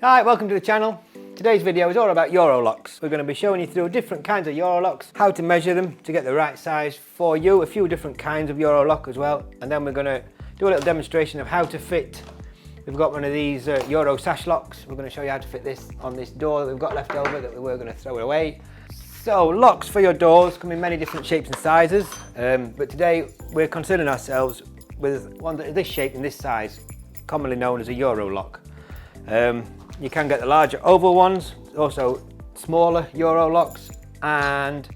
Hi, welcome to the channel. Today's video is all about Euro locks. We're going to be showing you through different kinds of Euro locks, how to measure them to get the right size for you, a few different kinds of Euro lock as well, and then we're going to do a little demonstration of how to fit. We've got one of these Euro Sashlocks. We're going to show you how to fit this on this door that we've got left over that we were going to throw it away. So locks for your doors come in many different shapes and sizes, but today we're concerning ourselves with one that is this shape and this size, commonly known as a Euro lock. You can get the larger oval ones, also smaller Euro locks, and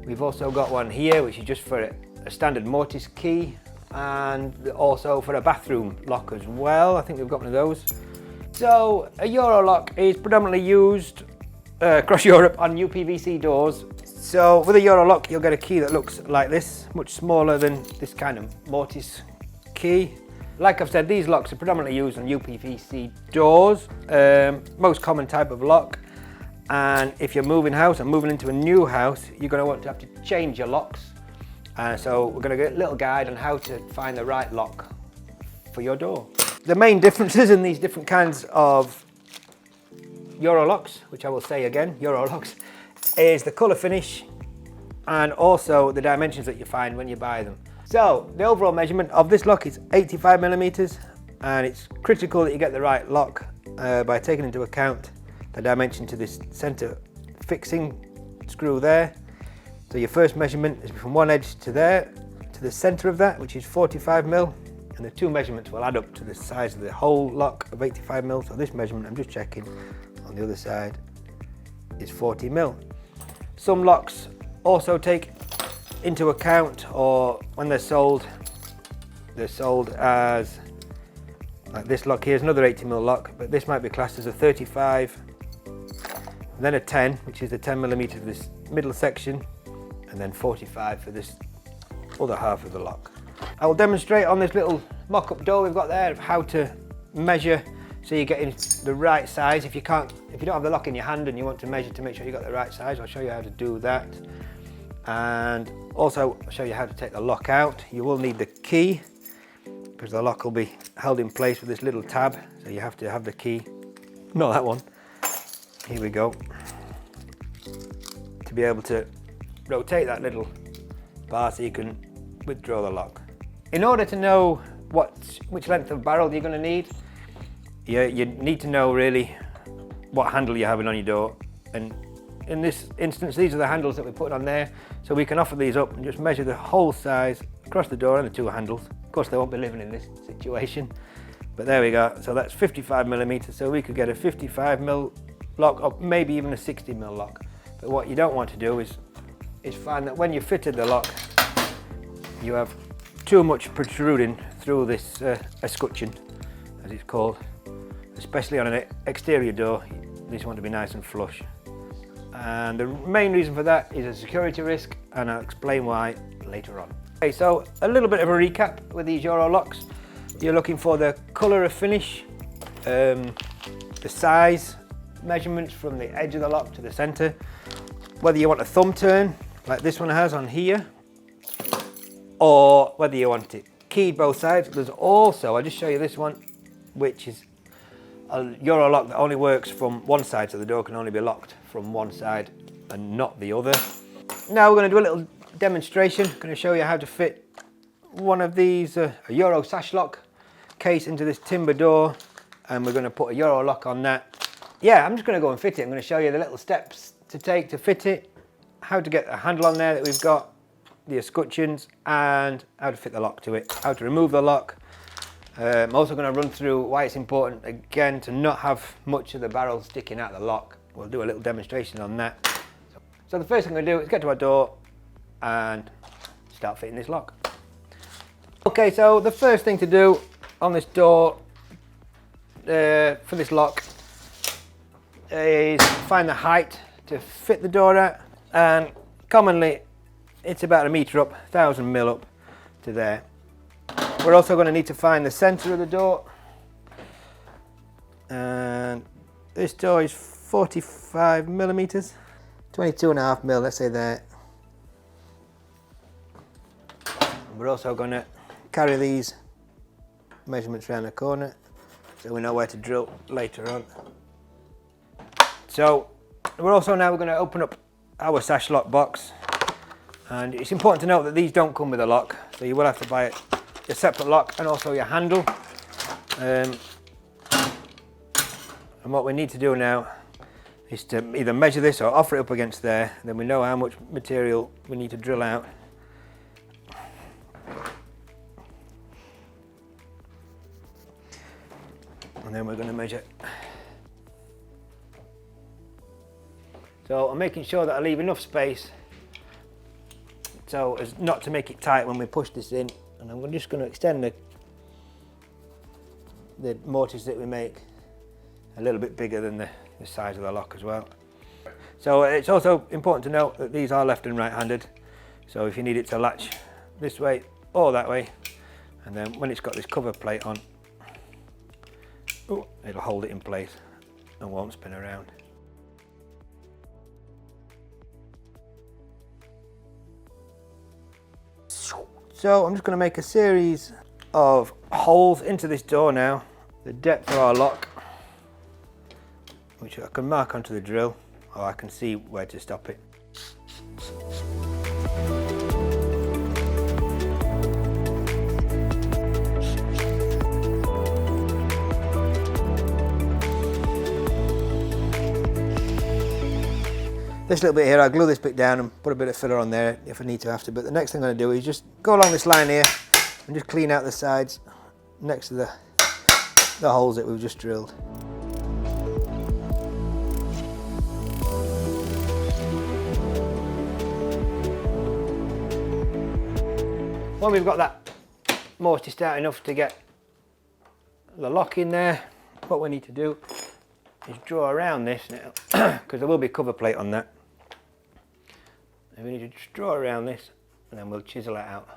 we've also got one here which is just for a standard Mortice key, and also for a bathroom lock as well. I think we've got one of those. So a Euro lock is predominantly used across Europe on UPVC doors. So with a Euro lock you'll get a key that looks like this, much smaller than this kind of Mortice key. Like I've said, these locks are predominantly used on UPVC doors, most common type of lock. And if you're moving house and moving into a new house, you're going to want to have to change your locks. So we're going to get a little guide on how to find the right lock for your door. The main differences in these different kinds of Euro locks, which I will say again, Euro locks, is the colour finish and also the dimensions that you find when you buy them. So the overall measurement of this lock is 85mm, and it's critical that you get the right lock by taking into account the dimension to this centre fixing screw there. So your first measurement is from one edge to there, to the centre of that, which is 45mm, and the two measurements will add up to the size of the whole lock of 85mm. So this measurement, I'm just checking, on the other side is 40mm. Some locks also take into account, or when they're sold as, like this lock here is another 80mm lock, but this might be classed as a 35, then a 10, which is the 10mm for this middle section, and then 45 for this other half of the lock. I will demonstrate on this little mock-up door we've got there of how to measure so you're getting the right size. If you don't have the lock in your hand and you want to measure to make sure you got the right size, I'll show you how to do that. And also I'll show you how to take the lock out. You will need the key because the lock will be held in place with this little tab, so you have to have the key, not that one, here we go, to be able to rotate that little bar so you can withdraw the lock. In order to know which length of barrel you're going to need, you need to know really what handle you're having on your door, and in this instance these are the handles that we put on there, so we can offer these up and just measure the whole size across the door and the two handles. Of course they won't be living in this situation, but there we go. So that's 55mm, so we could get a 55mm lock or maybe even a 60mm lock. But what you don't want to do is find that when you fitted the lock you have too much protruding through this escutcheon, as it's called, especially on an exterior door. These want to be nice and flush. And the main reason for that is a security risk, and I'll explain why later on. Okay, so a little bit of a recap with these Euro locks. You're looking for the colour of finish, the size, measurements from the edge of the lock to the centre, whether you want a thumb turn like this one has on here, or whether you want it keyed both sides. There's also, I'll just show you this one, which is a Euro lock that only works from one side, so the door can only be locked from one side and not the other. Now we're going to do a little demonstration. I'm going to show you how to fit one of these, a Euro Sashlock case into this timber door, and we're going to put a Euro lock on that. Yeah, I'm just going to go and fit it. I'm going to show you the little steps to take to fit it, how to get a handle on there that we've got, the escutcheons, and how to fit the lock to it, how to remove the lock. I'm also going to run through why it's important, again, to not have much of the barrel sticking out of the lock. We'll do a little demonstration on that. So the first thing I'm going to do is get to our door and start fitting this lock. Okay, so the first thing to do on this door for this lock is find the height to fit the door at, and commonly it's about 1 metre up, 1000mm up to there. We're also going to need to find the centre of the door, and this door is 45mm, 22.5mm, let's say there. We're also going to carry these measurements around the corner so we know where to drill later on. So we're going to open up our Sashlock box, and it's important to note that these don't come with a lock, so you will have to buy a separate lock and also your handle. And what we need to do now is to either measure this or offer it up against there, then we know how much material we need to drill out. And then we're going to measure. So I'm making sure that I leave enough space so as not to make it tight when we push this in, and I'm just going to extend the mortise that we make a little bit bigger than the size of the lock as well. So it's also important to note that these are left and right handed, so if you need it to latch this way or that way, and then when it's got this cover plate on, it'll hold it in place and won't spin around. So I'm just going to make a series of holes into this door now, the depth of our lock, which I can mark onto the drill, or I can see where to stop it. This little bit here, I'll glue this bit down and put a bit of filler on there if I need to have to, but the next thing I'm going to do is just go along this line here and just clean out the sides next to the holes that we've just drilled. When we've got that mortised out enough to get the lock in there, what we need to do is draw around this now, because there will be a cover plate on that. And we need to just draw around this and then we'll chisel it out.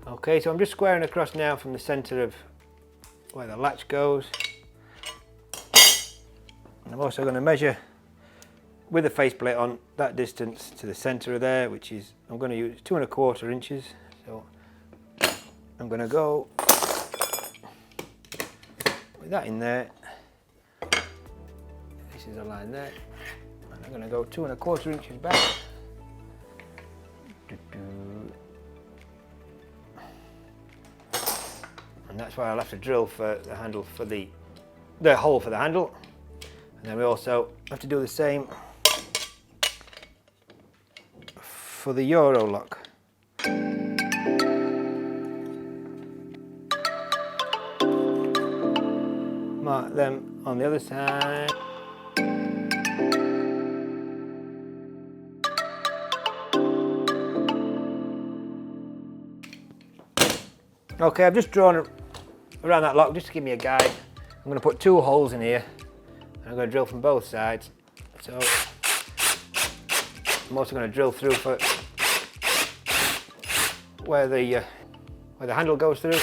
Okay, so I'm just squaring across now from the centre of where the latch goes. And I'm also going to measure with the faceplate on that distance to the centre of there, which is, I'm going to use 2 1/4 inches. So I'm going to go with that in there. This is a line there. And I'm going to go 2 1/4 inches back. And that's why I'll have to drill for the handle, for the hole for the handle. And then we also have to do the same for the Euro lock. Mark them on the other side. Okay, I've just drawn around that lock just to give me a guide. I'm going to put 2 holes in here and I'm going to drill from both sides. So I'm also going to drill through for where the handle goes through.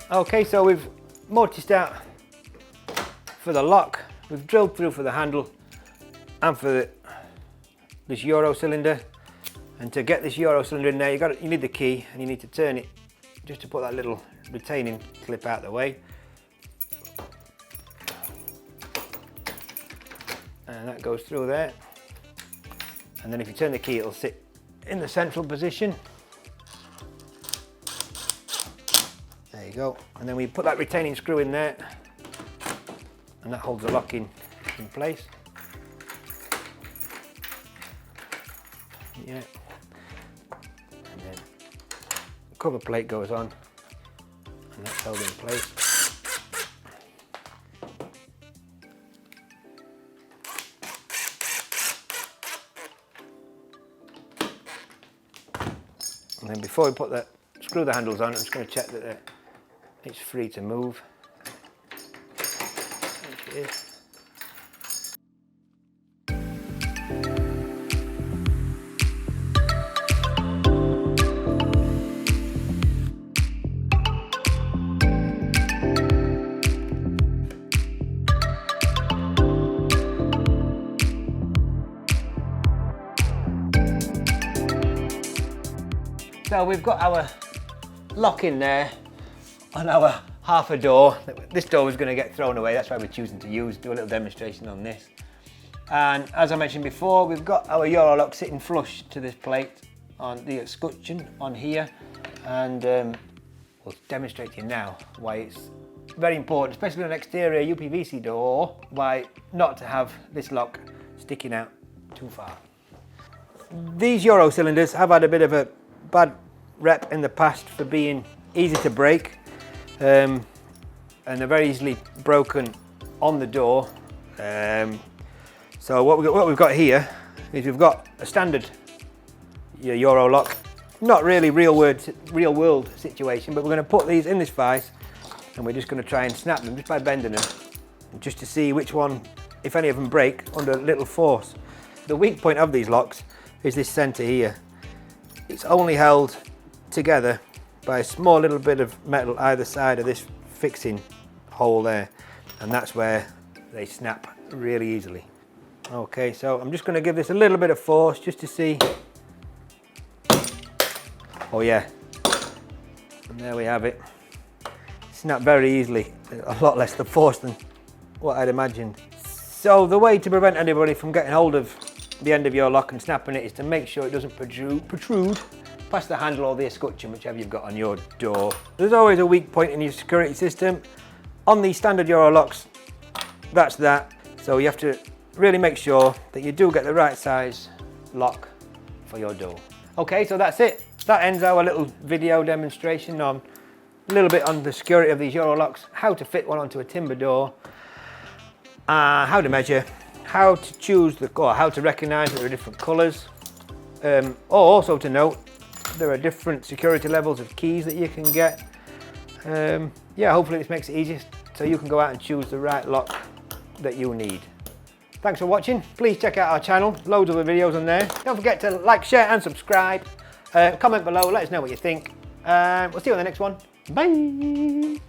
Okay, so we've mortised out for the lock, we've drilled through for the handle and for this Euro cylinder. And to get this Euro cylinder in there, you need the key and you need to turn it just to put that little retaining clip out of the way. And that goes through there. and then if you turn the key it'll sit in the central position. There you go, and then we put that retaining screw in there, and that holds the lock in place. Yeah, and then the cover plate goes on, and that's held in place. And then before we screw the handles on, I'm just going to check that it's free to move. There it is. So we've got our lock in there on our half a door. This door was going to get thrown away, that's why we're choosing to do a little demonstration on this. And as I mentioned before, we've got our Euro lock sitting flush to this plate on the escutcheon on here, and we'll demonstrate to you now why it's very important, especially on an exterior UPVC door, why not to have this lock sticking out too far. These Euro cylinders have had a bit of a bad rep in the past for being easy to break, and they're very easily broken on the door. So what we've got here is we've got a standard Euro lock, not really real world situation, but we're going to put these in this vise and we're just going to try and snap them just by bending them, just to see which one, if any of them break under a little force. The weak point of these locks is this centre here. It's only held together by a small little bit of metal either side of this fixing hole there, and that's where they snap really easily. Okay, so I'm just going to give this a little bit of force just to see. Oh yeah, and there we have it. Snap very easily, a lot less the force than what I'd imagined. So the way to prevent anybody from getting hold of the end of your lock and snapping it is to make sure it doesn't protrude past the handle or the escutcheon, whichever you've got on your door. There's always a weak point in your security system. On the standard Euro locks, that's that. So you have to really make sure that you do get the right size lock for your door. Okay, so that's it. That ends our little video demonstration on a little bit on the security of these Euro locks, how to fit one onto a timber door, how to measure, how to choose or how to recognise that there are different colours, or also to note there are different security levels of keys that you can get. Yeah, hopefully this makes it easier so you can go out and choose the right lock that you need. Thanks for watching. Please check out our channel, loads of other videos on there. Don't forget to like, share and subscribe. Comment below, let us know what you think. We'll see you on the next one. Bye!